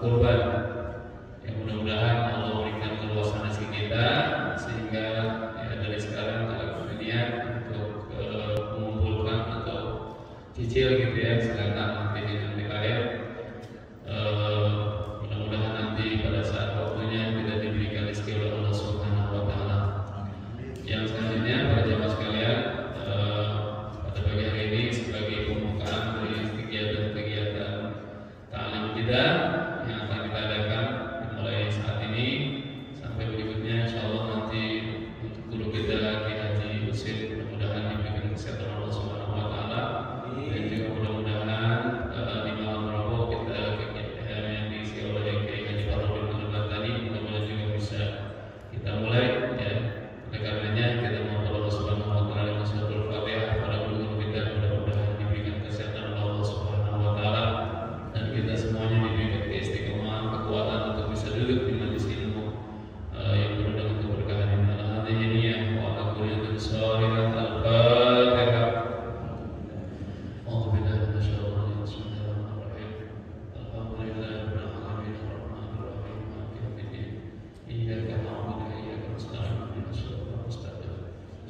kurban. Ya, mudah-mudahan Allah memberikan keluasan rezeki kita sehingga ya, dari sekarang kita berniat untuk mengumpulkan atau cicil gitu ya, silakan nanti dengan BKR. Mudah-mudahan nanti pada saat waktunya kita diberikan rezeki oleh Allah Subhanahu wa Ta'ala. Yang selanjutnya para jamaah sekalian, pada pagi hari ini sebagai pembukaan dari kegiatan-kegiatan ta'lim kita yang akan kita adakan mulai saat ini sampai berikutnya, insyaallah nanti untuk guru kita Ki Haji Husin, mudah-mudahan diberikan kesehatan Allah Subhanahu wa Ta'ala, dan juga mudah-mudahan di malam Rabu kita yang diisi oleh Ki Haji Farudin Al-Batani, mudah-mudahan juga bisa kita mulai ya. Oleh karenanya kita mohon Allah Subhanahu wa Ta'ala dengan suratul Fatihah pada guru kita, mudah-mudahan diberikan kesehatan Allah Subhanahu wa Ta'ala dan kita semuanya diberikan keistiqomahan, kekuatan untuk bisa duduk di majelis ilmu yang penuh dengan keberkahan ini. Alhamdulillah wa ala kulli shalihat al-Fatihah. Alhamdulillah masyaallah. Bismillahirrahmanirrahim. Alhamdulillahirabbil alamin arrahmanir rahim maliki yaumiddin. Iyyaka na'budu wa iyyaka nasta'in ihdinas siratal mustaqim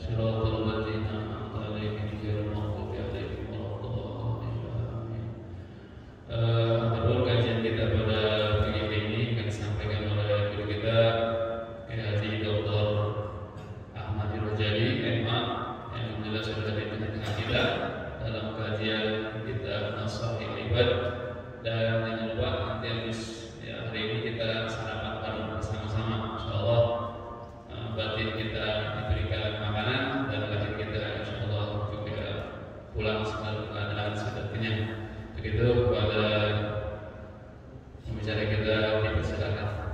siratal ladzina an'amta 'alaihim ghairil maghdubi 'alaihim waladdallin. Amin. Adapun kajian kita pada pagi hari ini akan disampaikan oleh guru kita Haji Dr. Ahmad Rojali MA yang alhamdulillah sudah hadir di tengah kita dalam kajian kita Nasaihul Ibad. Dan jangan lupa nanti habis ya, hari ini kita sarapan bareng bersama-sama, insyaallah batin kita diberikan makanan dan batin kita insyaallah juga pulang dalam keadaan sudah kenyang. Begitu kepada pembicara kita dipersilakan.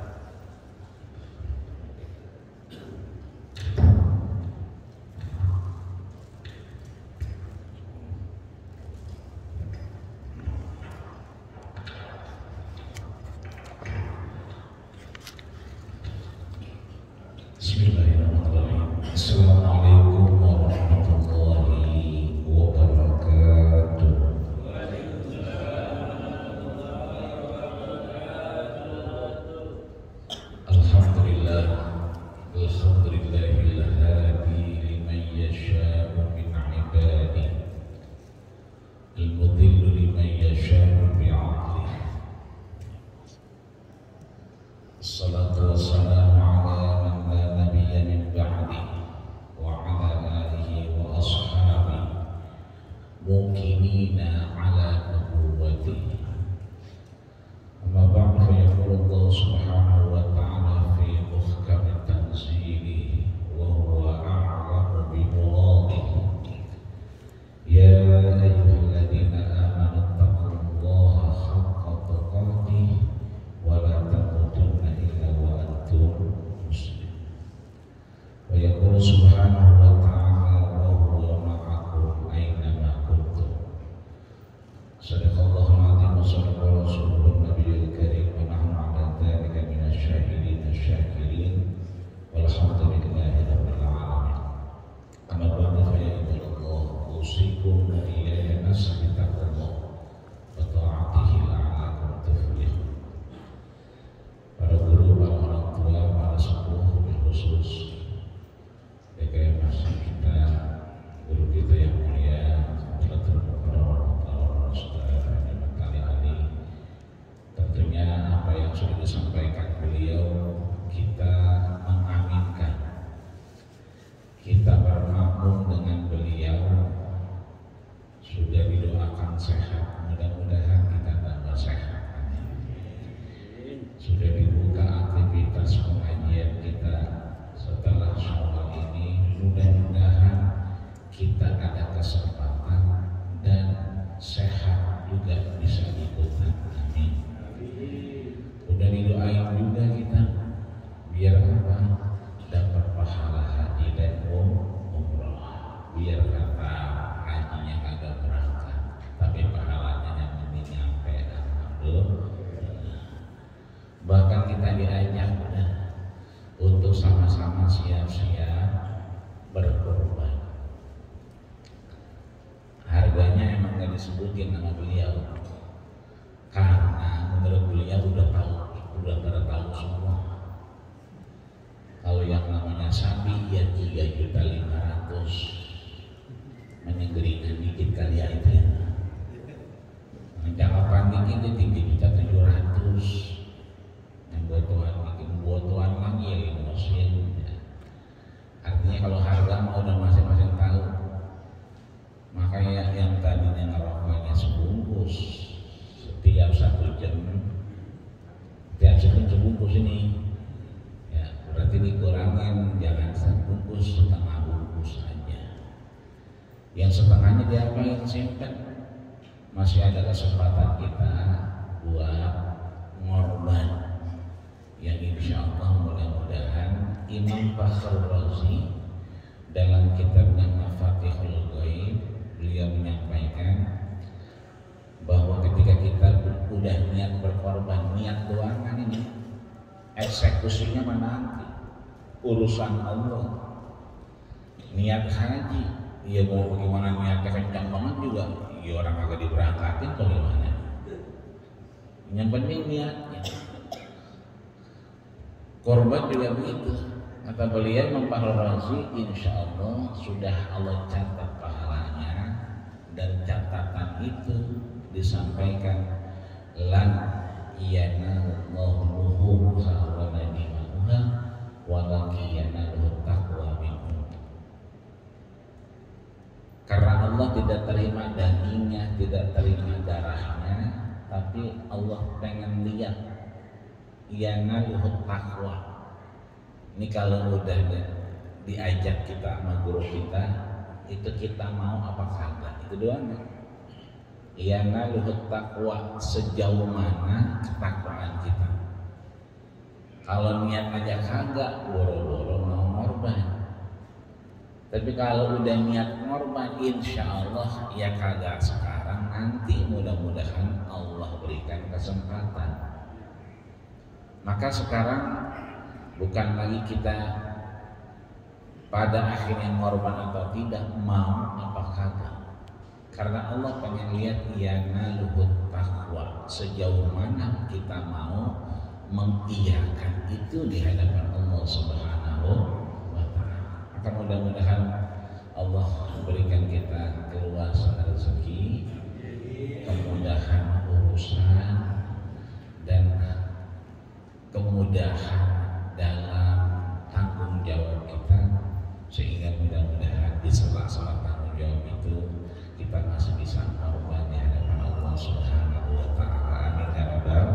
Bismillahirrahmanirrahim. Assalamualaikum warahmatullahi wabarakatuh. Alhamdulillah, alhamdulillahil hadi liman yasha'u min ibadihi, al-mudhillu liman yasha'u bi'adlihi. Assalatu wassalamu ala man la nabiyya min ba'dihi wa ala alihi wa ashabihi muqimina ala nubuwwatihi. Amma ba'du, fa yaqulu Allah subhanahu wa ta'ala fi muhkami tanzilihi wa huwa a'lamu bi muradihi. Ya ayyuhalladzina amanu taqullaha haqqa tuqatih wa la tamutunna illa wa antum muslimun. Wa yaqulu subhanahu wa ta'ala wa huwa ma'akum aina ma kuntum. Sadaqallahul azim wa sadaqa rasuluhun nabiyul karim wa nahnu 'ala dzalika minasy syahidin asy-syakirin walhamdulillahi rabbil alamin. Amma ba'du, fa ya ibadallah, usikum wa iyaya nafsi bittaqwallah wa ta'atihi la'allakum tuflihun. Para guru, para orang tua, para sepuh, khusus DKM masjid kita, guru kita yang mulia Ustadzul Mukarram kali Ali, tentunya apa yang sudah disampaikan beliau kita mengaminkan, kita bermakmum dengan beliau. Sudah didoakan sehat, mudah-mudahan kita tambah sehat. Sudah dibuka aktivitas pengajian kita setelah Syawal ini, mudah-mudahan kita ada kesempatan dan sehat juga bisa ikutan. Amin. Udah didoain juga kita biar apa? Dapat pahala haji dan umrah. Biar kata hajinya agak berangkat, tapi pahalanya yang penting nyampe. Alhamdulillah. Bahkan kita diajak untuk sama-sama siap-siap berkorban. Harganya emang gak disebutin nama beliau, karena menurut beliau udah tahu punya sapi ya 3.500.000. Menyegeringan dikit kali ya itu ya. Jangkapan dikit itu 3.700.000. Yang buat-buatan lagi ya emosin. Artinya kalau harga mau udah masing-masing tahu. Makanya yang tadinya ngerokoknya sebungkus setiap 1 jam, setiap sebungkus ini, ya berarti dikurangin, jangan sebungkus, setengah bungkus aja. Yang setengahnya diapain? Simpen. Masih ada kesempatan kita buat ngorban. Yang insya Allah mudah-mudahan Imam Fakhr Razi dalam kitabnya Mafatihul Ghaib beliau menyampaikan bahwa ketika kita udah niat berkorban, niat doang kan ini, eksekusinya mana nanti urusan Allah. Niat haji, ya mau bagaimana niatnya kencang banget juga, ya orang agak diberangkatin atau gimana. Yang penting niatnya. Korban juga begitu. Kata beliau Imam Fakhr Razi, insya Allah sudah Allah catat pahalanya, dan catatan itu disampaikan lan yanallahu sahwana dima'uha walaki yanaluhu taqwa minhum. Karena Allah tidak terima dagingnya, tidak terima darahnya, tapi Allah pengen lihat yanaluhu taqwa. Ini kalau udah diajak kita sama guru kita, itu kita mau apa kagak, itu doang. Yanaluhu taqwa, sejauh mana ketakwaan kita. Kalau niat aja kagak, boro-boro mau ngorban. Tapi kalau udah niat ngorban, insya Allah ya kagak sekarang, nanti mudah-mudahan Allah berikan kesempatan. Maka sekarang bukan lagi kita pada akhirnya ngorban atau tidak, mau apa kagak. Karena Allah pengen lihat yanaluhu taqwa, sejauh mana kita mau mengiyakan itu di hadapan Allah Subhanahu wa ta'ala. Maka mudah-mudahan Allah berikan kita keluasan rezeki, kemudahan urusan, dan kemudahan dalam tanggung jawab kita, sehingga mudah-mudahan di sela-sela tanggung jawab itu kita masih bisa berkorban di hadapan Allah Subhanahu wa ta'ala. Amin ya rabbal.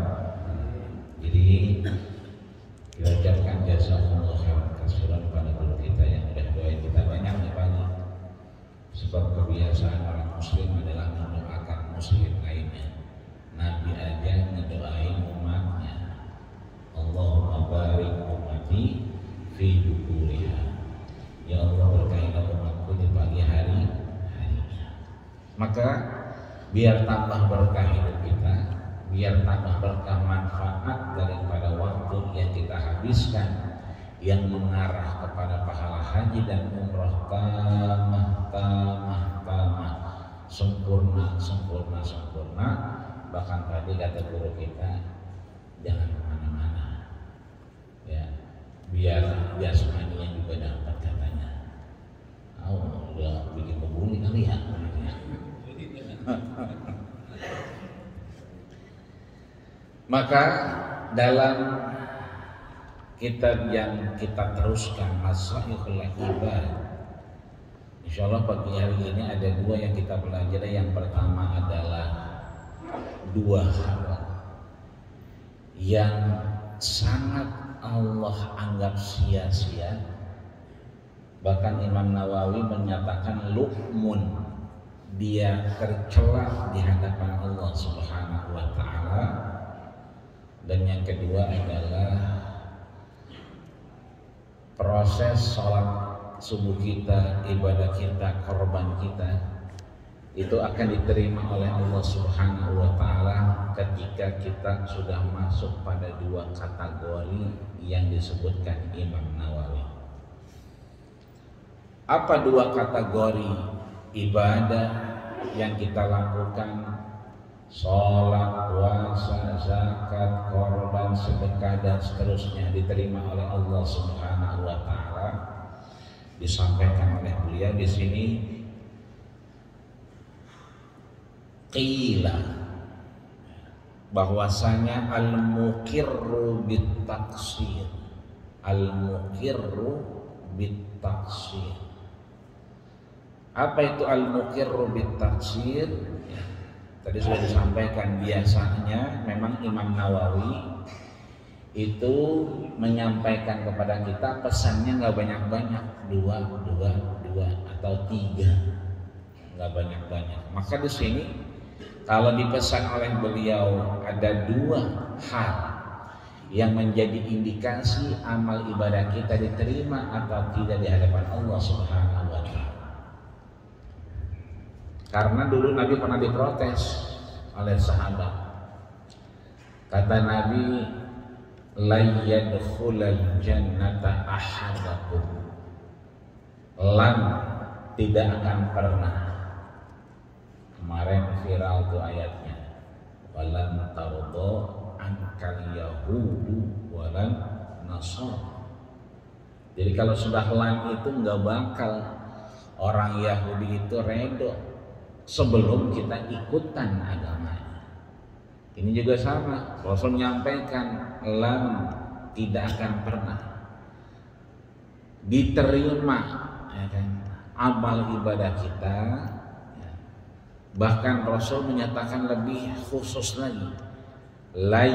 Jadi kita ucapkan jazakumullah khairan katsiran pada guru kita yang sudah doain kita banyak nih pagi. Sebab kebiasaan orang muslim adalah mendoakan muslim lainnya. Nabi aja ngedoain umatnya, Allahumma barik ummati fi bukuriha. Ya Allah, berkailah umatku di pagi harinya. Maka biar tambah berkah hidup kita, biar tambah berkah manfaat daripada waktu yang kita habiskan yang mengarah kepada pahala haji dan umrah tamah, sempurna. Bahkan tadi kata guru kita, jangan kemana-mana, ya, biar jasmaninya juga dapat katanya. Udah bikin kebuli kali ya. Maka dalam kitab yang kita teruskan Masaihul Ibad, insyaallah pagi hari ini ada 2 yang kita pelajari. Yang pertama adalah 2 hal yang sangat Allah anggap sia-sia. Bahkan Imam Nawawi menyatakan lu'mun, dia tercela di hadapan Allah Subhanahu wa ta'ala. Dan yang kedua adalah proses sholat subuh kita, ibadah kita, korban kita, itu akan diterima oleh Allah Subhanahu wa ta'ala ketika kita sudah masuk pada 2 kategori yang disebutkan Imam Nawawi. Apa 2 kategori ibadah yang kita lakukan? Sholat, puasa, zakat, zakat, korban, sedekah dan seterusnya diterima oleh Allah Subhanahu wa taala. Disampaikan oleh beliau di sini qila, bahwasanya al-muqirru bit-taqsir, al-muqirru bit-taqsir. Apa itu al-muqirru bit-taqsir? Ya, tadi sudah disampaikan, biasanya memang Imam Nawawi itu menyampaikan kepada kita pesannya nggak banyak-banyak, dua atau tiga, nggak banyak-banyak. Maka di sini kalau dipesan oleh beliau ada dua hal yang menjadi indikasi amal ibadah kita diterima atau tidak di hadapan Allah Subhanahu wa taala. Karena dulu Nabi pernah diprotes oleh sahabat. Kata Nabi, la yadkhulul jannata ahadakum, lan tidak akan pernah. Kemarin viral tuh ayatnya, walan tardo ankal yahudu walan nasar. Jadi kalau sudah lan itu nggak bakal orang Yahudi itu redo sebelum kita ikutan agamanya. Ini juga sama, Rasul menyampaikan lan tidak akan pernah diterima, ya kan, amal ibadah kita. Bahkan Rasul menyatakan lebih khusus lagi, la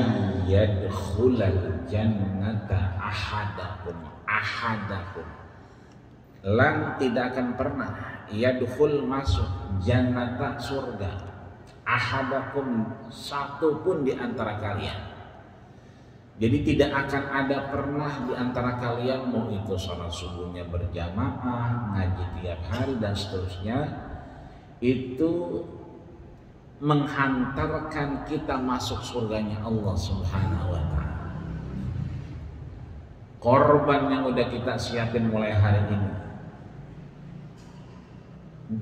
yadkhulul jannata ahadakum, lan tidak akan pernah yadkhul masuk jannata surga, ahadakum satu pun di antara kalian. Jadi tidak akan ada pernah di antara kalian, mau itu sholat subuhnya berjamaah, ngaji tiap hari dan seterusnya, itu menghantarkan kita masuk surganya Allah Subhanahu wa taala. Korban yang udah kita siapin mulai hari ini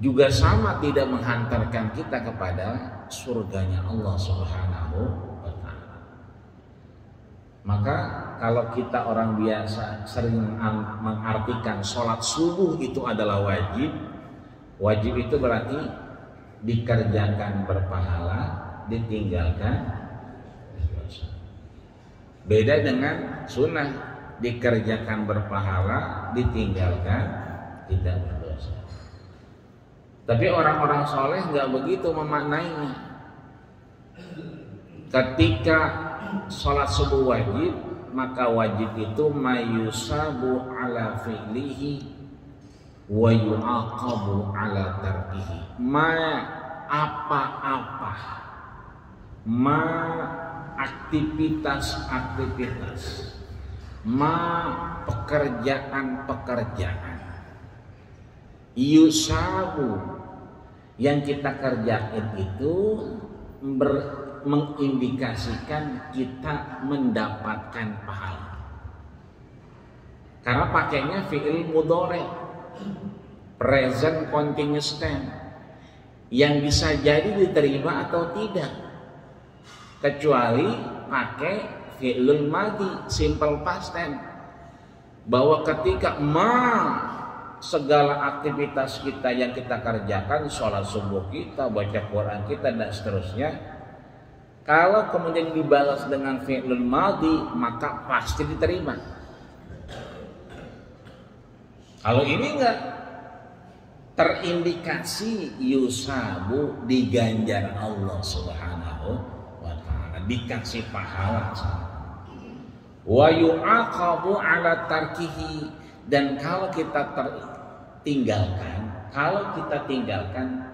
juga sama, tidak menghantarkan kita kepada surganya Allah Subhanahu wa taala. Maka kalau kita orang biasa sering mengartikan sholat subuh itu adalah wajib. Wajib itu berarti dikerjakan berpahala, ditinggalkan berdosa. Beda dengan sunnah, dikerjakan berpahala, ditinggalkan tidak berdosa. Tapi orang-orang soleh nggak begitu memaknainya. Ketika sholat subuh wajib, maka wajib itu mayusabu ala fi'lihi wa yu'aqabu ala tarkihi. Apa-apa, aktivitas-aktivitas, pekerjaan-pekerjaan yusabu yang kita kerjain itu mengindikasikan kita mendapatkan pahala. Karena pakainya fi'il mudhari, present continuous tense, yang bisa jadi diterima atau tidak, kecuali pakai fi'lul madhi, simple past tense, bahwa ketika segala aktivitas kita yang kita kerjakan, sholat subuh kita, baca Quran kita dan seterusnya, kalau kemudian dibalas dengan fi'lul madhi, maka pasti diterima. Kalau ini enggak terindikasi yusabu, diganjar Allah Subhanahu wa taala, dikasih pahala. Wa yu'aqabu ala tarkihi, dan kalau kita tinggalkan,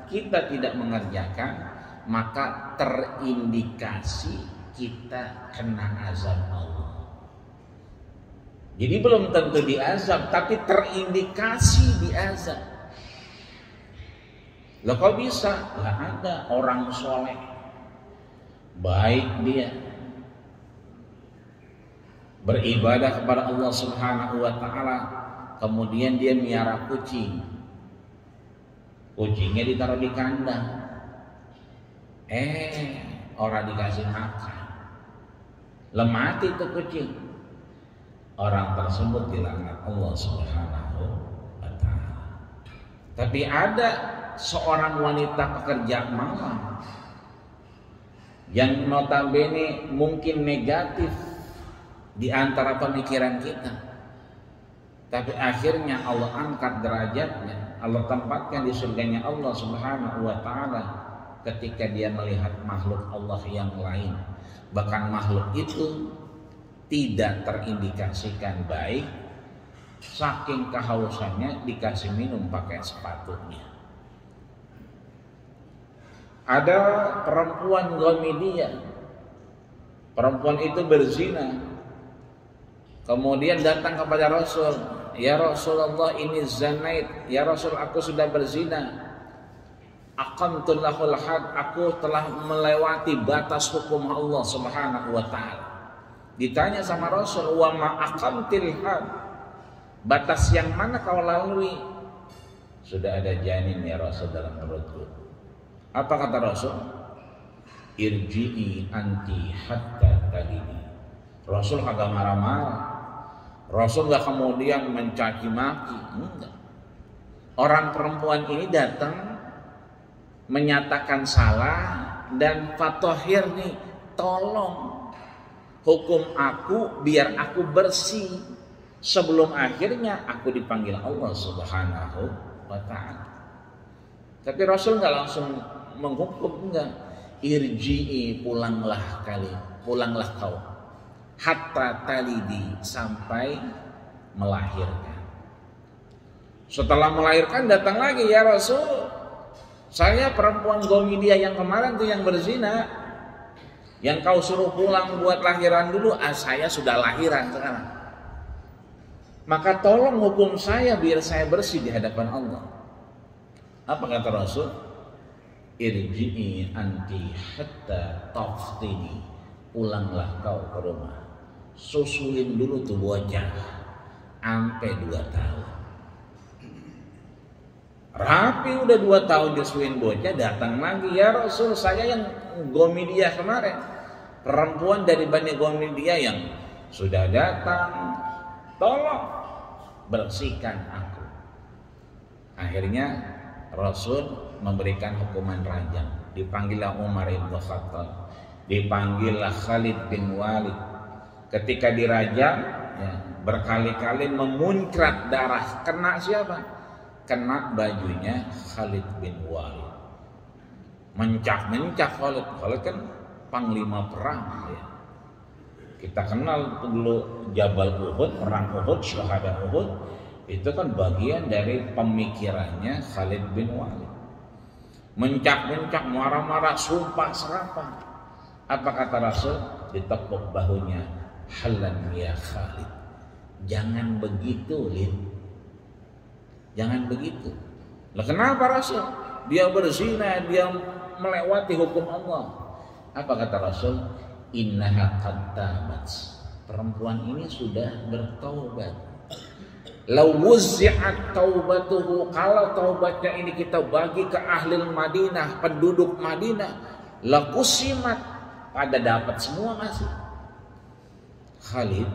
kita tidak mengerjakan, maka terindikasi kita kena azab Allah. Jadi belum tentu diazab, tapi terindikasi diazab. Lah kok bisa? Lah ada orang soleh, baik dia, beribadah kepada Allah Subhanahu wa taala, kemudian dia miara kucing. Kucingnya ditaruh di kandang. Orang dikasih makan. Lemati itu kucing. Orang tersebut dilaknat Allah Subhanahu wa ta'ala. Tapi ada seorang wanita pekerja malam yang notabene mungkin negatif di antara pemikiran kita, tapi akhirnya Allah angkat derajatnya, Allah tempatkan di surganya Allah Subhanahu wa ta'ala ketika dia melihat makhluk Allah yang lain. Bahkan makhluk itu tidak terindikasikan baik, saking kehausannya dikasih minum pakai sepatunya. Ada perempuan Ghamidiyah, perempuan itu berzina, kemudian datang kepada Rasul, ya Rasulullah ini zanait, ya Rasul aku sudah berzina, aqamtu lahul had, aku telah melewati batas hukum Allah Subhanahu wa ta'ala. Ditanya sama Rasul, wa ma aqamtil had, batas yang mana kau lalui? Sudah ada janin ya Rasul dalam perutku. Apa kata Rasul? Irji'i anti hatta talini. Rasul kagak marah-marah, Rasul gak kemudian mencaci maki, enggak. Orang perempuan ini datang menyatakan salah dan fatohirni, tolong hukum aku biar aku bersih sebelum akhirnya aku dipanggil Allah Subhanahu wa ta'ala. Tapi Rasul nggak langsung menghukum, enggak. Irji'i, pulanglah kau, hatta talidi, sampai melahirkan. Setelah melahirkan datang lagi, ya Rasul, saya perempuan Ghamidiyah yang kemarin tuh yang berzina, yang kau suruh pulang buat lahiran dulu, saya sudah lahiran sekarang. Maka tolong hukum saya biar saya bersih di hadapan Allah. Apa kata Rasul? Irji'i anti hatta taftini, pulanglah kau ke rumah, susuin dulu tuh bocah sampai 2 tahun. Rapi udah 2 tahun disuin bocah, datang lagi, ya Rasul saya yang Ghamidiyah kemarin, perempuan dari Bani Ghamidiyah yang sudah datang, tolong bersihkan aku. Akhirnya Rasul memberikan hukuman rajam. Dipanggillah Umar ibn Khattab, dipanggillah Khalid bin Walid. Ketika dirajam, ya, berkali-kali memuncrat darah. Kena siapa? Kena bajunya Khalid bin Walid. Mencak-mencak Khalid. Khalid kan panglima perang, ya. Kita kenal dulu Jabal Uhud, perang Uhud, syuhada Uhud. Itu kan bagian dari pemikirannya Khalid bin Walid. Mencak-mencak, marah-marah, sumpah serapah. Apa kata Rasul? Ditepuk bahunya, halan ya Khalid, jangan begitu, Lid. Jangan begitu. Lah kenapa Rasul? Dia berzina, dia melewati hukum Allah. Apa kata Rasul? Innaha qad tabat, perempuan ini sudah bertaubat. Lau wuzzi'at taubatuhu, kalau taubatnya ini kita bagi ke ahli Madinah, penduduk Madinah, lakusimat, pada dapat semua masih. Khalid,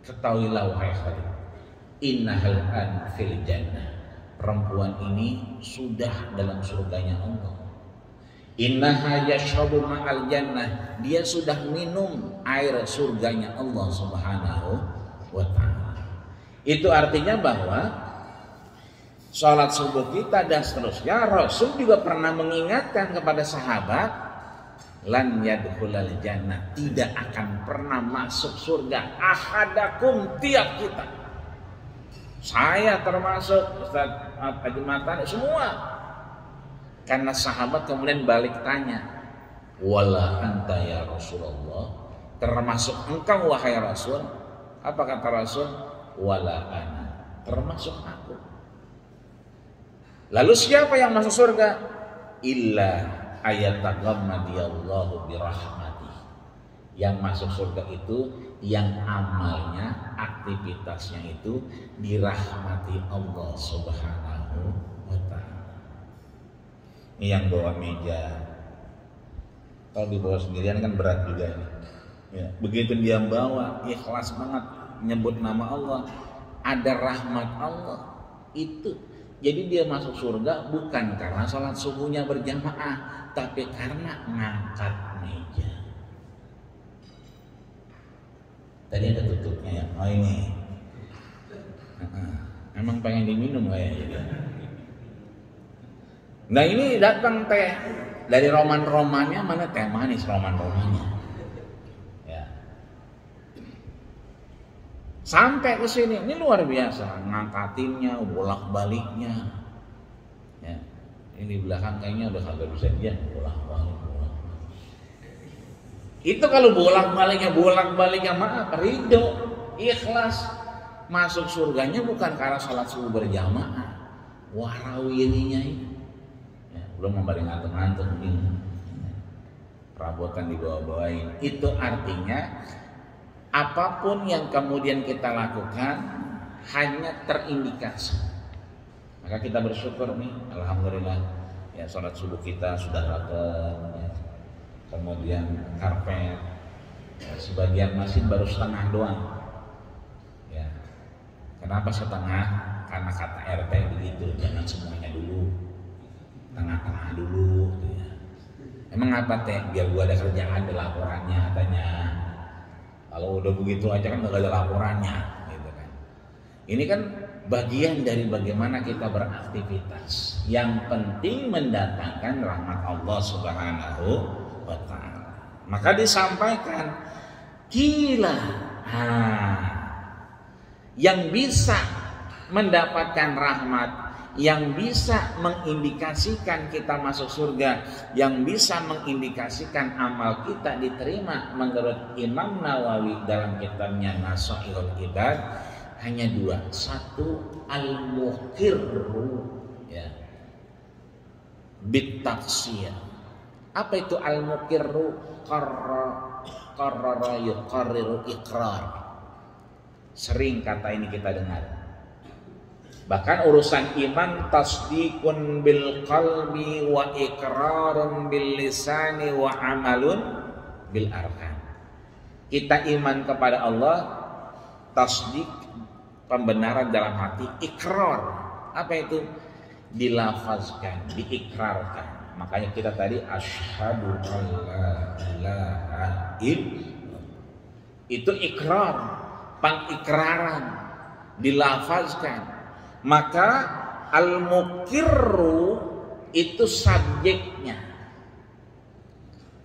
ketahuilah wahai Khalid, innahal an fil jannah, perempuan ini sudah dalam surganya Allah. Innaha yashrabu ma'al jannah, dia sudah minum air surganya Allah Subhanahu wa ta'ala. Itu artinya bahwa sholat subuh kita dan seterusnya, Rasul juga pernah mengingatkan kepada sahabat, lan yadkhulal jannah, tidak akan pernah masuk surga ahadakum, tiap kita. Saya termasuk, Ustaz Haji Matani, semua. Karena sahabat kemudian balik tanya, wala anta ya Rasulullah, termasuk engkau wahai Rasul? Apa kata Rasul? Wala ana, termasuk aku. Lalu siapa yang masuk surga? Illa ayataghammadiyallahu birahmatih. Yang masuk surga itu yang amalnya, aktivitasnya itu dirahmati Allah Subhanahu wa ta'ala. Ini yang bawa meja, kalau dibawa sendirian kan berat juga ini. Ya, begitu dia bawa ikhlas banget nyebut nama Allah, ada rahmat Allah itu. Jadi dia masuk surga bukan karena sholat subuhnya berjamaah, tapi karena ngangkat meja. Tadi ada tutupnya ya. Oh ini. Emang pengen diminum kayaknya. Nah ini datang teh dari roman-romannya, mana teh manis roman-romannya. Ya. Sampai ke sini, ini luar biasa ngangkatinnya, bolak-baliknya. Ya. Ini belakang kayaknya udah kagak bisa dia bolak-balik. Itu kalau bolak-baliknya maaf, ridho, ikhlas, masuk surganya bukan karena sholat subuh berjamaah, warawirinya itu. Ya, belum membalik ngantuk-ngantuk ini, perabotan dibawa-bawain. Itu artinya apapun yang kemudian kita lakukan hanya terindikasi. Maka kita bersyukur nih, alhamdulillah ya sholat subuh kita sudah rapat. Ya. Kemudian karpet, ya, sebagian masjid baru setengah doang. Ya, kenapa setengah? Karena kata RT begitu, jangan semuanya dulu, tengah-tengah dulu. Ya. Emang apa teh? Biar gua ada kerjaan, ada laporannya katanya. Kalau udah begitu aja kan nggak ada laporannya, gitu kan? Ini kan bagian dari bagaimana kita beraktivitas. Yang penting mendatangkan rahmat Allah Subhanahu wa ta'ala. Maka disampaikan gila yang bisa mendapatkan rahmat, yang bisa mengindikasikan kita masuk surga, yang bisa mengindikasikan amal kita diterima menurut Imam Nawawi dalam kitabnya Nasaihul Ibad hanya dua. Satu, al-muqirru ya bitaksir. Apa itu al-muqirru? Qarrara yuqarriru iqrar. Sering kata ini kita dengar. Bahkan urusan iman tasdiqun bil qalbi wa iqrarun bil lisani wa amalun bil arkan. Kita iman kepada Allah, tasdik pembenaran dalam hati, ikrar. Apa itu? Dilafazkan, diikrarkan. Makanya kita tadi asyhadu alla ilaha illallah. Itu ikrar, pengikraran, dilafazkan. Maka al-muqirru itu subjeknya,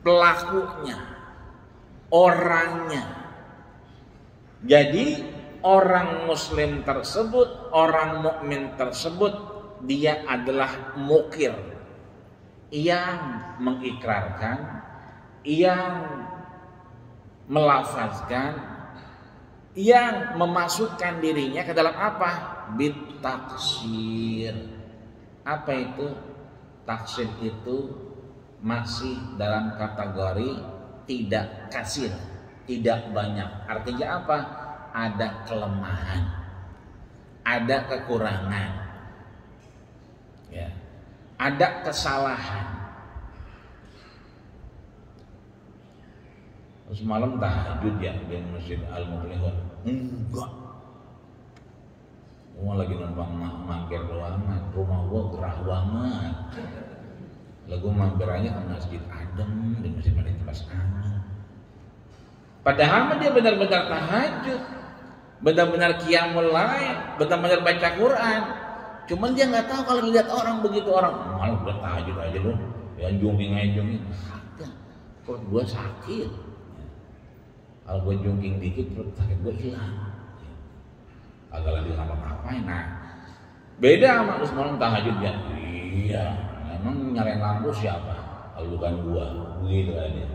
pelakunya, orangnya. Jadi orang muslim tersebut, orang mukmin tersebut, dia adalah muqir, yang mengikrarkan, yang melafazkan, yang memasukkan dirinya ke dalam apa? Bitaksir. Apa itu? Taksir itu masih dalam kategori tidak kasir, tidak banyak. Artinya apa? Ada kelemahan, ada kekurangan, ya, ada kesalahan. Semalam tahajud ya di Masjid Al-Muflihun. Enggak. Gua lagi numpang mampir doang, rumah gua gerah banget. Lagu mampir aja ke masjid adem, di masjid ada kipas angin. Padahal dia benar-benar tahajud, benar-benar qiyamul lail, benar-benar baca Quran. Cuman dia nggak tahu kalau lihat orang begitu, orang malah udah tahajud aja lu, ya jungking aja jungking. Perut gua sakit. Kalau gue jungking dikit perut sakit gue hilang. Agak lagi ngapa-ngapain. Nah, beda sama lu semalam tahajud ya. Iya, emang nyalain lampu siapa? Kalau bukan gua, begitu aja.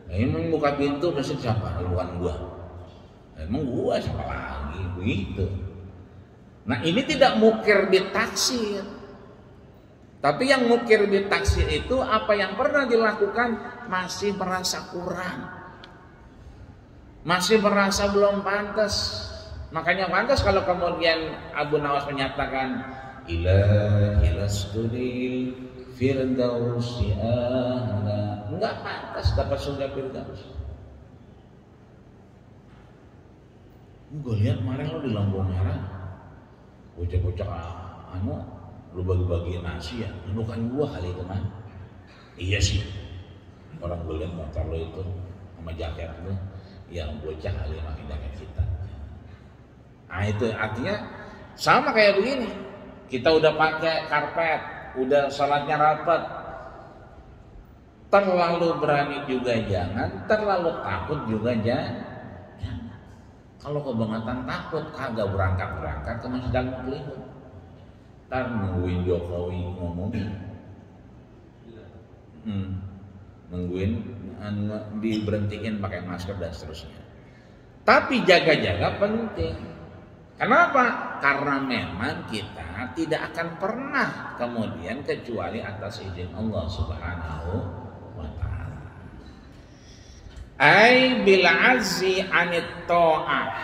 Nah, emang buka pintu masih siapa? Kalau bukan gua. Emang gua siapa lagi? Begitu. Nah, ini tidak mukir bitaksir. Tapi yang mukir bitaksir itu apa yang pernah dilakukan masih merasa kurang. Masih merasa belum pantas. Makanya pantas kalau kemudian Abu Nawas menyatakan ilahi lastudil firdausi a'la. Enggak pantas dapat surga firdaus. Gue lihat kemarin lo di lampu merah, bocah-bocah lu bagi-bagi nasi ya, bukan gua kali itu mah. Iya sih, orang gue lihat motor lo itu sama jaket lo, ya bocah kali pakai jaket kita. Nah itu artinya sama kayak begini, kita udah pakai karpet, udah sholatnya rapat, terlalu berani juga jangan, terlalu takut juga jangan. Kalau kebangetan takut kagak berangkat ke Masjid Al-Muqlihun. Ntar nungguin Jokowi ngomongin, nungguin diberhentiin pakai masker dan seterusnya. Tapi jaga-jaga penting. Kenapa? Karena memang kita tidak akan pernah kemudian kecuali atas izin Allah Subhanahu wa ta'ala. Ai bil azzi anit ta'ah.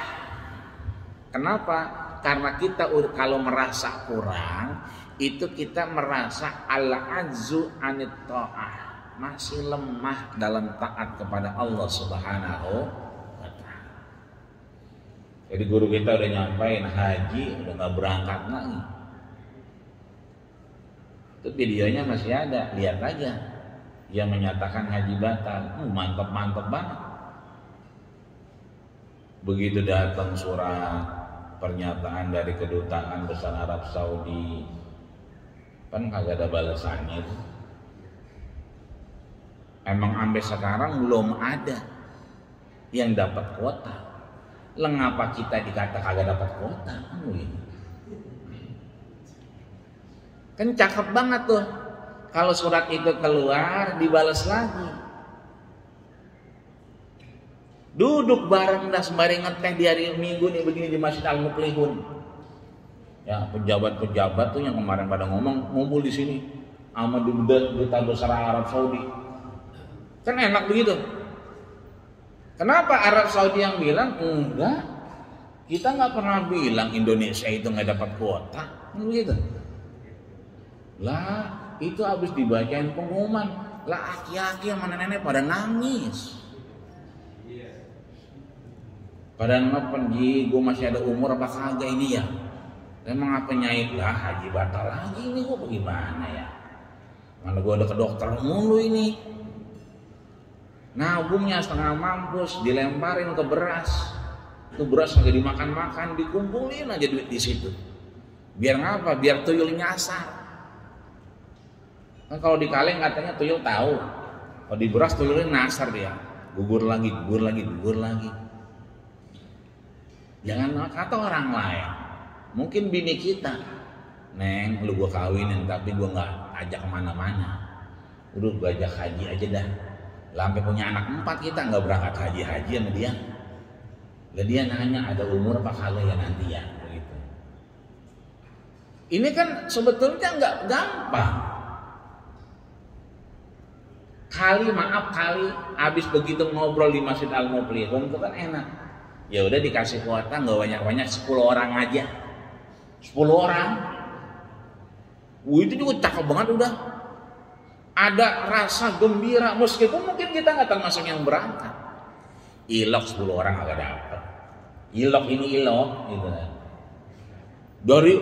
Kenapa? Karena kita kalau merasa kurang, itu kita merasa al-azzu anit ta'ah, masih lemah dalam taat kepada Allah Subhanahu wa ta'ala. Jadi guru kita udah nyampain haji, udah gak berangkat lagi. Itu videonya masih ada, lihat aja. Dia menyatakan haji batal, mantap banget. Begitu datang surat pernyataan dari kedutaan besar Arab Saudi, kan kagak ada balasannya itu. Emang sampai sekarang belum ada yang dapat kuota. Lengapa kita dikata kagak dapat kuota? Kan cakep banget tuh. Kalau surat itu keluar dibalas lagi. Duduk bareng dah sembari ngeteh di hari Minggu nih begini di Masjid Al-Muqlihun. Ya, pejabat-pejabat tuh yang kemarin pada ngomong ngumpul di sini sama duta besar Arab Saudi. Kan enak begitu. Kenapa Arab Saudi yang bilang enggak? Kita nggak pernah bilang Indonesia itu nggak dapat kuota, begitu. Lah, itu habis dibacain pengumuman, lah aki-aki sama nenek pada nangis. Pada ngepen, gue masih ada umur apa kagak ini ya? Emang apa nyait lah haji batal lagi ini gue bagaimana ya? Mana gue udah ke dokter mulu ini. Nabungnya setengah mampus, dilemparin ke beras. Itu beras nggak dimakan-makan, dikumpulin aja duit di situ. Biar ngapa? Biar tuyul nyasar. Kan kalau di kaleng katanya tuyul tahu, kalau di beras tuyulnya nasar dia, gugur lagi. Jangan kata orang lain. Mungkin bini kita, Neng, lu gua kawinin tapi gua nggak ajak kemana-mana. Udah gua ajak haji aja dah. Sampai punya anak 4 kita nggak berangkat haji sama dia. Lah dia nanya ada umur apa kagak ya nanti ya, begitu. Ini kan sebetulnya nggak gampang. Kali habis begitu ngobrol di Masjid Al-Muqlihun itu kan enak. Ya udah dikasih kuota nggak banyak-banyak 10 orang aja. 10 orang. Itu juga cakep banget udah. Ada rasa gembira meskipun mungkin kita nggak termasuk yang berangkat. Ilok 10 orang agak dapat. Ilok ini ilok gitu kan. Dari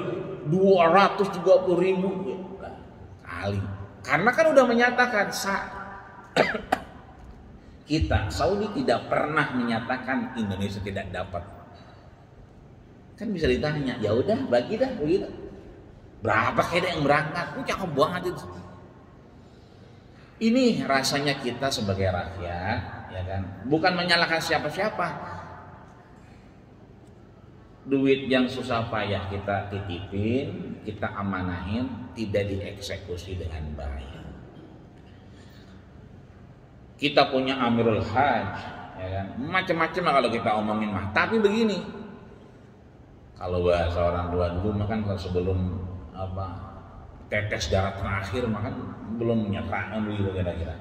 230.000 kali. Karena kan udah menyatakan kita Saudi tidak pernah menyatakan Indonesia tidak dapat. Kan bisa ditanya, ya udah bagi dah begitu. Berapa kira yang berangkat? Cakep banget itu. Ini rasanya kita sebagai rakyat, ya kan? Bukan menyalahkan siapa-siapa. Duit yang susah payah kita titipin, kita amanahin, tidak dieksekusi dengan baik. Kita punya Amirul Hajj, ya kan? Macam-macam kalau kita omongin mah. Tapi begini, kalau bahasa orang tua dulu makan sebelum tetes darah terakhir makan belum menyerah begitu kira-kira.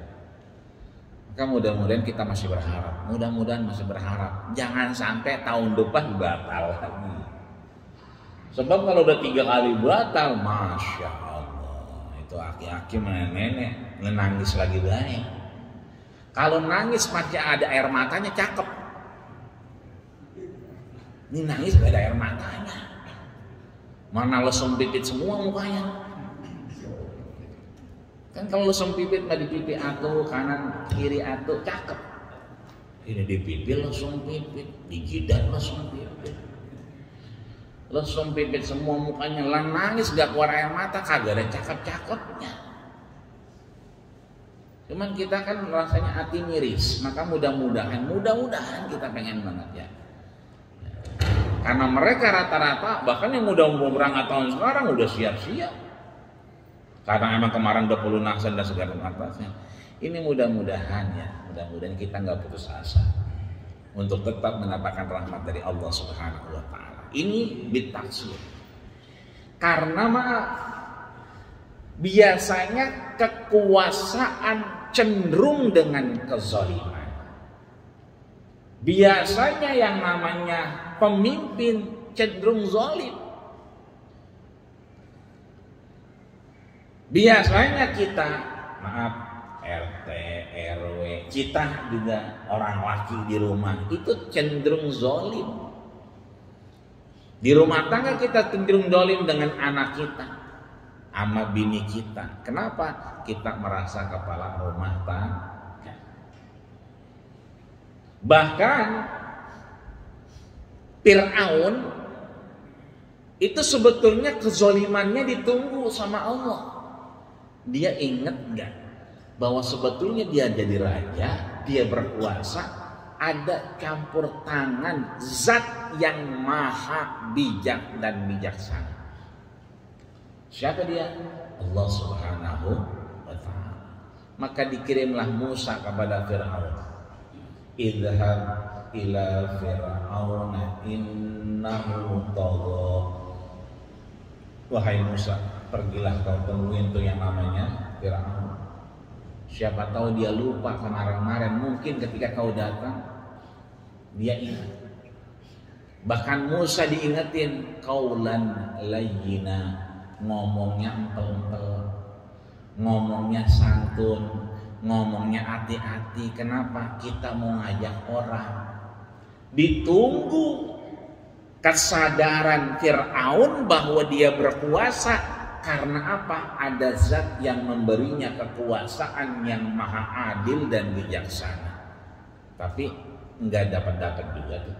Maka mudah-mudahan kita masih berharap. Jangan sampai tahun depan batal lagi. Sebab kalau udah 3 kali batal, masya Allah, itu aki-aki nenek nangis lagi baik. Kalau nangis masih ada air matanya cakep. Ini nangis gak ada air matanya. Mana lesung pipit semua mukanya. Kan kalau lesung pipit mah di pipi atuh, kanan kiri atuh, cakep. Ini di pipi lesung pipit, di jidat lesung pipit. Lesung pipit semua mukanya, lah nangis gak keluar air mata, kagak ada cakep-cakepnya. Cuman kita kan rasanya hati miris, maka mudah-mudahan kita pengen banget ya. Karena mereka rata-rata, bahkan yang udah mau berangkat tahun sekarang udah siap-siap. Karena emang kemarin udah pelunasan dan segala macamnya. Ini mudah-mudahan ya, mudah-mudahan kita nggak putus asa untuk tetap mendapatkan rahmat dari Allah Subhanahu Wa Taala. Ini bitaksir. Karena biasanya kekuasaan cenderung dengan kezaliman. Biasanya yang namanya pemimpin cenderung zalim. Biasanya kita, maaf, RT, RW, kita juga orang laki di rumah itu cenderung zalim. Di rumah tangga kita cenderung zalim dengan anak kita, sama bini kita. Kenapa? Kita merasa kepala rumah tangga. Bahkan Fir'aun itu sebetulnya kezalimannya ditunggu sama Allah. Dia ingat nggak bahwa sebetulnya dia jadi raja, dia berkuasa, ada campur tangan zat yang maha bijak dan bijaksana. Siapa dia? Allah Subhanahu wa Ta'ala. Maka dikirimlah Musa kepada Fir'aun. Idhhab ila Fir'auna innahu tagha. Wahai Musa, pergilah kau temuin tuh yang namanya Fir'aun. Siapa tahu dia lupa kemarin-kemarin, mungkin ketika kau datang dia ingat. Bahkan Musa diingetin qaulan layyina, ngomongnya empel-empel, ngomongnya santun, ngomongnya hati-hati. Kenapa? Kita mau ngajak orang. Ditunggu kesadaran Fir'aun bahwa dia berkuasa. Karena apa? Ada zat yang memberinya kekuasaan yang maha adil dan bijaksana. Tapi nggak dapat juga tuh.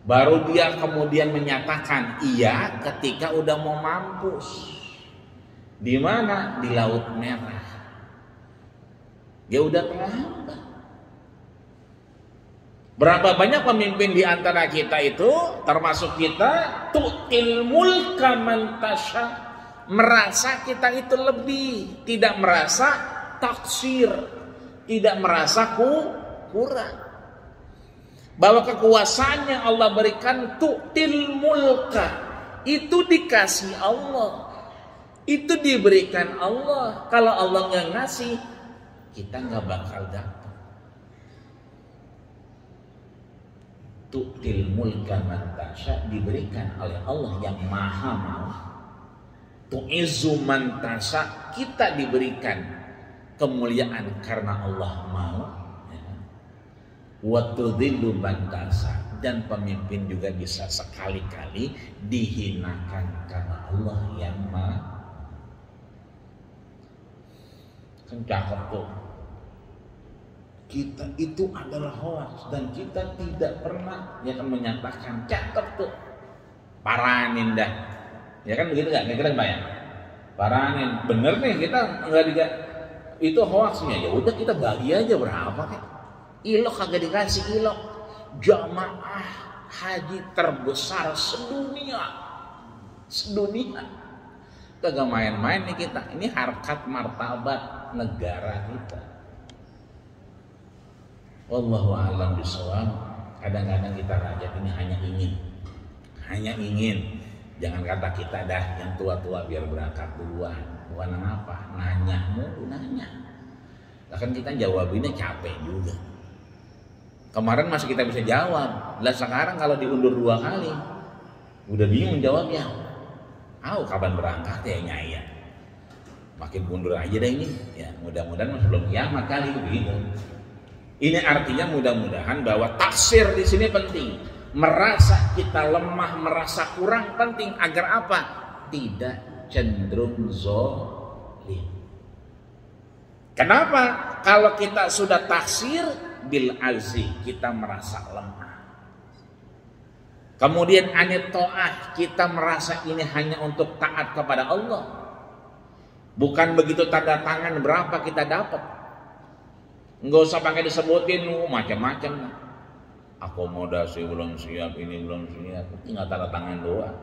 Baru dia kemudian menyatakan iya ketika udah mau mampus. Di mana? Di Laut Merah. Dia udah terlambat. Berapa banyak pemimpin di antara kita itu, termasuk kita, tu'til mulka man tasha, merasa kita itu lebih, tidak merasa taksir, tidak merasa kurang. Bahwa kekuasaan yang Allah berikan tu'til mulka, itu dikasih Allah, itu diberikan Allah. Kalau Allah nggak ngasih, kita nggak bakal dapat. Tu'til mulka man tasha, diberikan oleh Allah yang maha mau. Tu'izzu man tasha, kita diberikan kemuliaan karena Allah mau. Wa tudhillu man tasha, dan pemimpin juga bisa sekali-kali dihinakan karena Allah yang maha. Kan cakep tuh. Kita itu adalah hoax dan kita tidak pernah ya kan menyatakan. Cakep tuh. Paranin dah. Ya kan begitu enggak? Kira-kira Mbak ya? Paranin. Bener nih kita enggak itu hoaxnya. Ya udah kita bagi aja berapa kayak. Ilok kagak dikasih ilok. Jamaah haji terbesar sedunia. Kagak main-main nih kita. Ini harkat martabat negara kita. Wallahu a'lam bishawab. Kadang-kadang kita rakyat ini hanya ingin. Jangan kata kita dah yang tua-tua biar berangkat duluan. Bukan apa? Nanya. Lah kan kita jawabinnya capek juga. Kemarin masih kita bisa jawab. Lah sekarang kalau diundur 2 kali, udah bingung jawabnya. Kapan berangkat ya Nyai ya? Makin mundur aja dah ini. Ya mudah-mudahan sebelum kiamat kali begitu. Ini artinya mudah-mudahan bahwa taksir di sini penting. merasa kita lemah, merasa kurang penting agar apa? Tidak cenderung zalim. Kenapa? Kalau kita sudah taksir bil azzi, kita merasa lemah. Kemudian anit ta'ah, kita merasa ini hanya untuk taat kepada Allah. Bukan begitu tanda tangan berapa kita dapat. Enggak usah pakai disebutin macam-macam. Akomodasi belum siap, ini belum siap, tinggal tanda tangan doang.